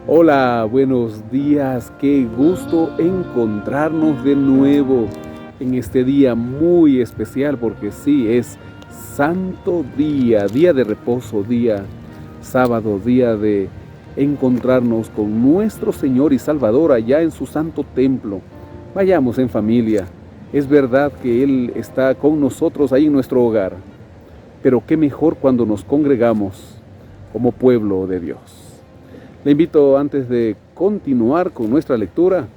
Hola, buenos días, qué gusto encontrarnos de nuevo en este día muy especial porque sí, es Santo Día, día de reposo, día sábado, día de encontrarnos con nuestro Señor y Salvador allá en su santo templo. Vayamos en familia, es verdad que Él está con nosotros ahí en nuestro hogar, pero qué mejor cuando nos congregamos como pueblo de Dios. Le invito antes de continuar con nuestra lectura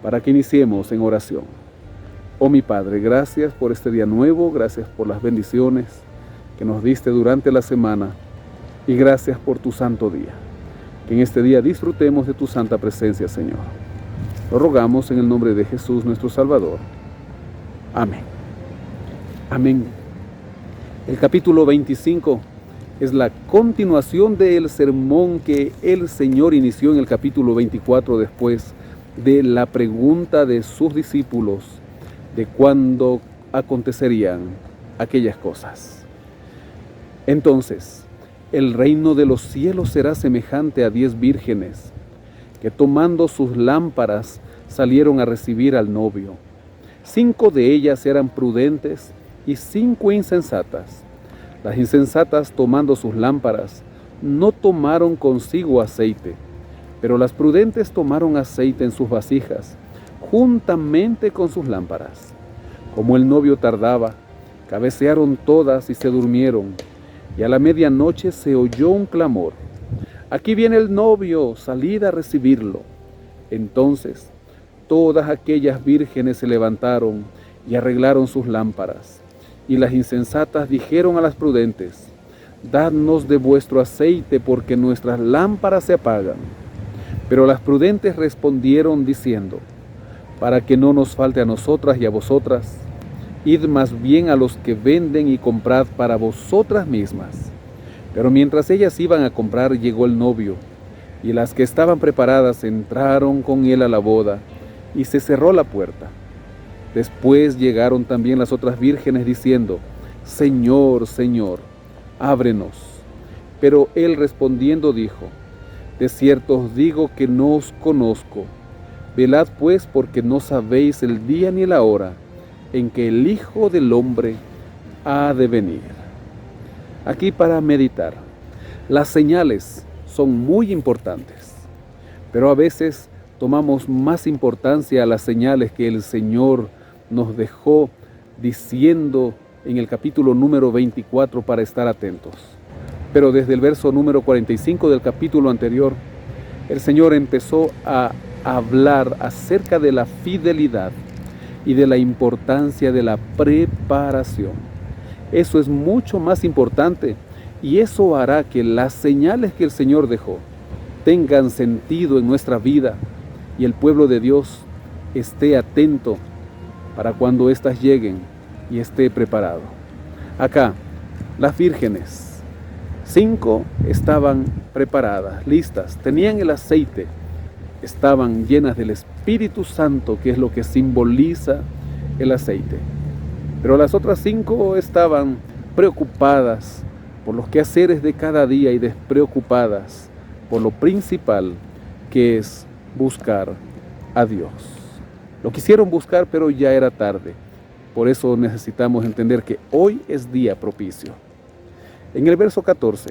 para que iniciemos en oración. Oh mi Padre, gracias por este día nuevo, gracias por las bendiciones que nos diste durante la semana y gracias por tu santo día. Que en este día disfrutemos de tu santa presencia, Señor. Lo rogamos en el nombre de Jesús nuestro Salvador. Amén. Amén. El capítulo 25 es la continuación del sermón que el Señor inició en el capítulo 24 después de la pregunta de sus discípulos de cuándo acontecerían aquellas cosas. Entonces, el reino de los cielos será semejante a 10 vírgenes que tomando sus lámparas salieron a recibir al novio. 5 de ellas eran prudentes y 5 insensatas. Las insensatas, tomando sus lámparas, no tomaron consigo aceite, pero las prudentes tomaron aceite en sus vasijas, juntamente con sus lámparas. Como el novio tardaba, cabecearon todas y se durmieron, y a la medianoche se oyó un clamor: «Aquí viene el novio, salid a recibirlo». Entonces, todas aquellas vírgenes se levantaron y arreglaron sus lámparas. Y las insensatas dijeron a las prudentes: «Dadnos de vuestro aceite, porque nuestras lámparas se apagan». Pero las prudentes respondieron diciendo: «Para que no nos falte a nosotras y a vosotras, id más bien a los que venden y comprad para vosotras mismas». Pero mientras ellas iban a comprar, llegó el novio, y las que estaban preparadas entraron con él a la boda, y se cerró la puerta. Después llegaron también las otras vírgenes diciendo: «Señor, Señor, ábrenos». Pero él respondiendo dijo: «De cierto os digo que no os conozco. Velad pues, porque no sabéis el día ni la hora en que el Hijo del Hombre ha de venir». Aquí para meditar. Las señales son muy importantes, pero a veces tomamos más importancia a las señales que el Señor nos dejó diciendo en el capítulo número 24 para estar atentos. Pero desde el verso número 45 del capítulo anterior, el Señor empezó a hablar acerca de la fidelidad y de la importancia de la preparación. Eso es mucho más importante y eso hará que las señales que el Señor dejó tengan sentido en nuestra vida y el pueblo de Dios esté atento para cuando éstas lleguen y esté preparado. Acá, las vírgenes, 5 estaban preparadas, listas, tenían el aceite, estaban llenas del Espíritu Santo, que es lo que simboliza el aceite. Pero las otras 5 estaban preocupadas por los quehaceres de cada día y despreocupadas por lo principal, que es buscar a Dios. Lo quisieron buscar, pero ya era tarde. Por eso necesitamos entender que hoy es día propicio. En el verso 14,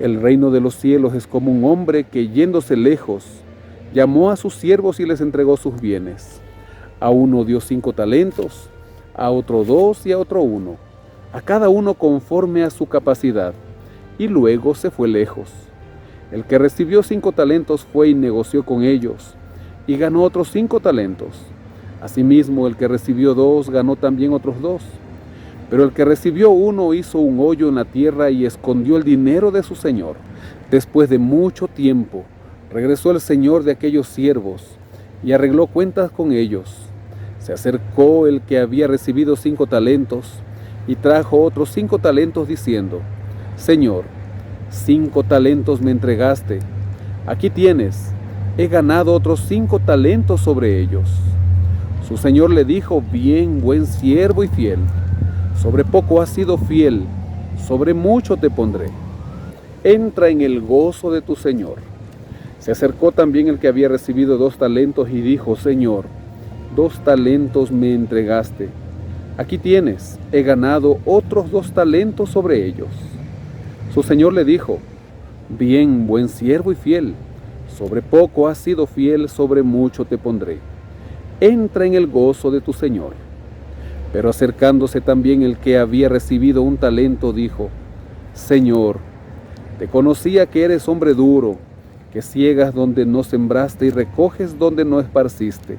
el reino de los cielos es como un hombre que, yéndose lejos, llamó a sus siervos y les entregó sus bienes. A uno dio 5 talentos, a otro 2 y a otro 1, a cada uno conforme a su capacidad, y luego se fue lejos. El que recibió 5 talentos fue y negoció con ellos, y ganó otros 5 talentos. Asimismo, el que recibió 2 ganó también otros 2. Pero el que recibió 1 hizo un hoyo en la tierra y escondió el dinero de su señor. Después de mucho tiempo, regresó el señor de aquellos siervos y arregló cuentas con ellos. Se acercó el que había recibido 5 talentos y trajo otros 5 talentos diciendo: «Señor, 5 talentos me entregaste. Aquí tienes, he ganado otros 5 talentos sobre ellos». Su señor le dijo: «Bien, buen siervo y fiel. Sobre poco has sido fiel, sobre mucho te pondré. Entra en el gozo de tu señor». Se acercó también el que había recibido 2 talentos y dijo: Señor, 2 talentos me entregaste. Aquí tienes, he ganado otros 2 talentos sobre ellos. Su señor le dijo: Bien, buen siervo y fiel, sobre poco has sido fiel, sobre mucho te pondré. Entra en el gozo de tu señor. Pero acercándose también el que había recibido 1 talento, dijo: Señor, te conocía que eres hombre duro, que ciegas donde no sembraste y recoges donde no esparciste.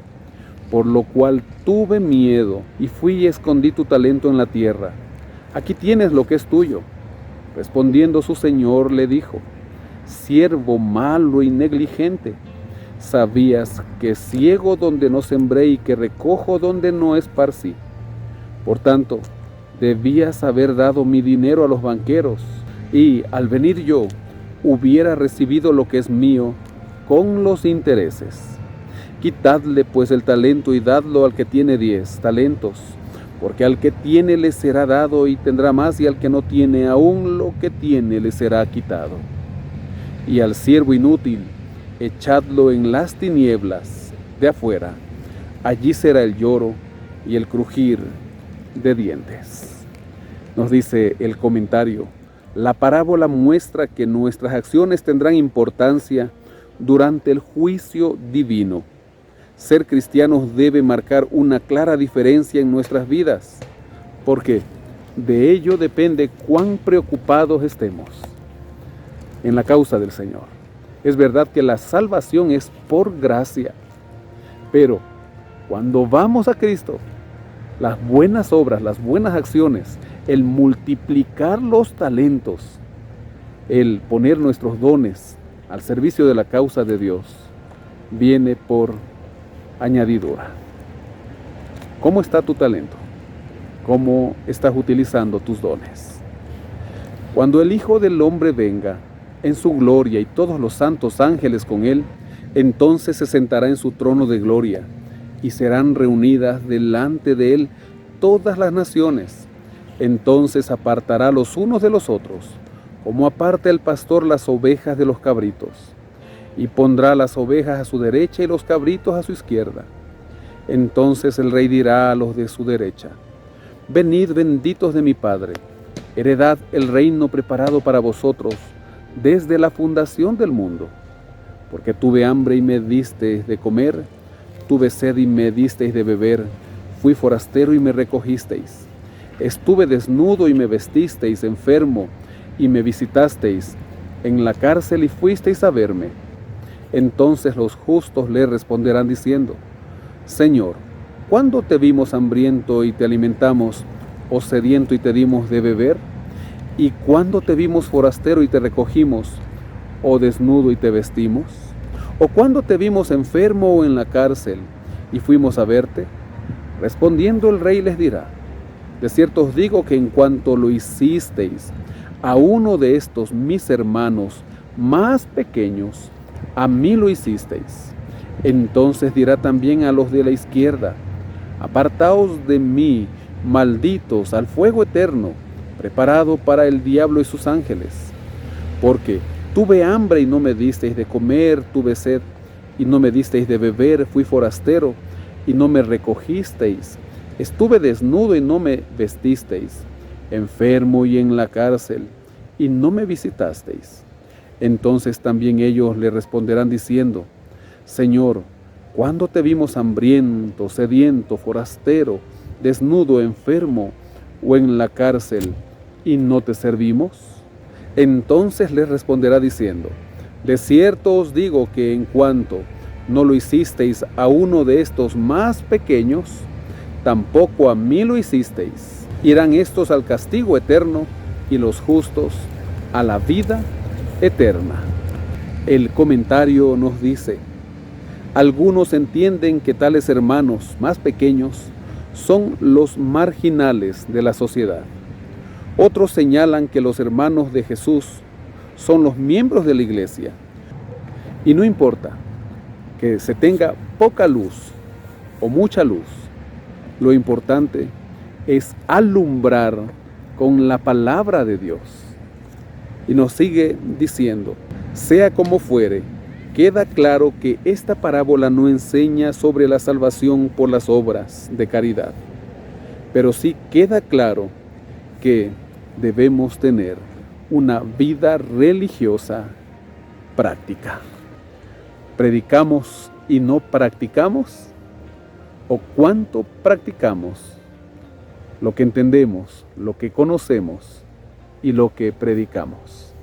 Por lo cual tuve miedo y fui y escondí tu talento en la tierra. Aquí tienes lo que es tuyo. Respondiendo su señor le dijo: Siervo malo y negligente, sabías que ciego donde no sembré y que recojo donde no esparcí. Por tanto, debías haber dado mi dinero a los banqueros, y al venir yo, hubiera recibido lo que es mío con los intereses. Quitadle pues el talento y dadlo al que tiene 10 talentos, porque al que tiene le será dado y tendrá más, y al que no tiene, aún lo que tiene le será quitado. Y al siervo inútil, echadlo en las tinieblas de afuera, allí será el lloro y el crujir de dientes. Nos dice el comentario: la parábola muestra que nuestras acciones tendrán importancia durante el juicio divino. Ser cristianos debe marcar una clara diferencia en nuestras vidas, porque de ello depende cuán preocupados estemos en la causa del Señor. Es verdad que la salvación es por gracia, pero cuando vamos a Cristo, las buenas obras, las buenas acciones, el multiplicar los talentos, el poner nuestros dones al servicio de la causa de Dios, viene por añadidura. ¿Cómo está tu talento? ¿Cómo estás utilizando tus dones? Cuando el Hijo del Hombre venga en su gloria y todos los santos ángeles con él, entonces se sentará en su trono de gloria y serán reunidas delante de él todas las naciones. Entonces apartará los unos de los otros, como aparta el pastor las ovejas de los cabritos, y pondrá las ovejas a su derecha y los cabritos a su izquierda. Entonces el rey dirá a los de su derecha: Venid, benditos de mi Padre, heredad el reino preparado para vosotros desde la fundación del mundo. Porque tuve hambre y me disteis de comer, tuve sed y me disteis de beber, fui forastero y me recogisteis. Estuve desnudo y me vestisteis, enfermo y me visitasteis, en la cárcel y fuisteis a verme. Entonces los justos le responderán diciendo: Señor, ¿cuándo te vimos hambriento y te alimentamos, o sediento y te dimos de beber? ¿Y cuándo te vimos forastero y te recogimos, o desnudo y te vestimos? ¿O cuándo te vimos enfermo o en la cárcel y fuimos a verte? Respondiendo el rey les dirá: De cierto os digo que en cuanto lo hicisteis a uno de estos mis hermanos más pequeños, a mí lo hicisteis. Entonces dirá también a los de la izquierda: Apartaos de mí, malditos, al fuego eterno, preparado para el diablo y sus ángeles. Porque tuve hambre y no me disteis de comer, tuve sed y no me disteis de beber, fui forastero y no me recogisteis, estuve desnudo y no me vestisteis, enfermo y en la cárcel y no me visitasteis. Entonces también ellos le responderán diciendo: Señor, ¿cuándo te vimos hambriento, sediento, forastero, desnudo, enfermo o en la cárcel y no te servimos? Entonces les responderá diciendo: De cierto os digo que en cuanto no lo hicisteis a uno de estos más pequeños, tampoco a mí lo hicisteis. Irán estos al castigo eterno y los justos a la vida eterna. El comentario nos dice: algunos entienden que tales hermanos más pequeños son los marginales de la sociedad. Otros señalan que los hermanos de Jesús son los miembros de la iglesia. Y no importa que se tenga poca luz o mucha luz, lo importante es alumbrar con la palabra de Dios. Y nos sigue diciendo: sea como fuere, queda claro que esta parábola no enseña sobre la salvación por las obras de caridad, pero sí queda claro que debemos tener una vida religiosa práctica. ¿Predicamos y no practicamos? ¿O cuánto practicamos lo que entendemos, lo que conocemos y lo que predicamos?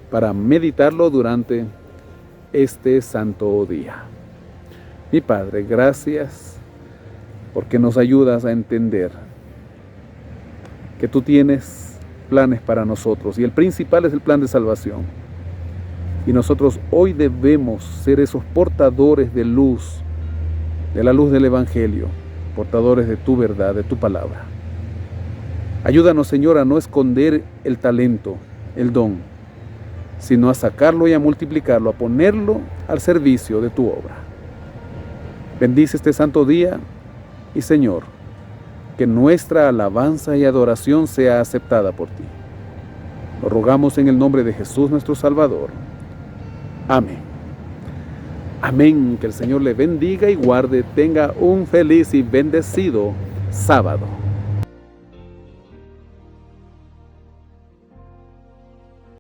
Para meditarlo durante este santo día. Mi Padre, gracias porque nos ayudas a entender que tú tienes planes para nosotros y el principal es el plan de salvación. Y nosotros hoy debemos ser esos portadores de luz, de la luz del Evangelio, portadores de tu verdad, de tu palabra. Ayúdanos, Señor, a no esconder el talento, el don, sino a sacarlo y a multiplicarlo, a ponerlo al servicio de tu obra. Bendice este santo día y, Señor, que nuestra alabanza y adoración sea aceptada por ti. Lo rogamos en el nombre de Jesús nuestro Salvador. Amén. Amén. Que el Señor le bendiga y guarde. Tenga un feliz y bendecido sábado.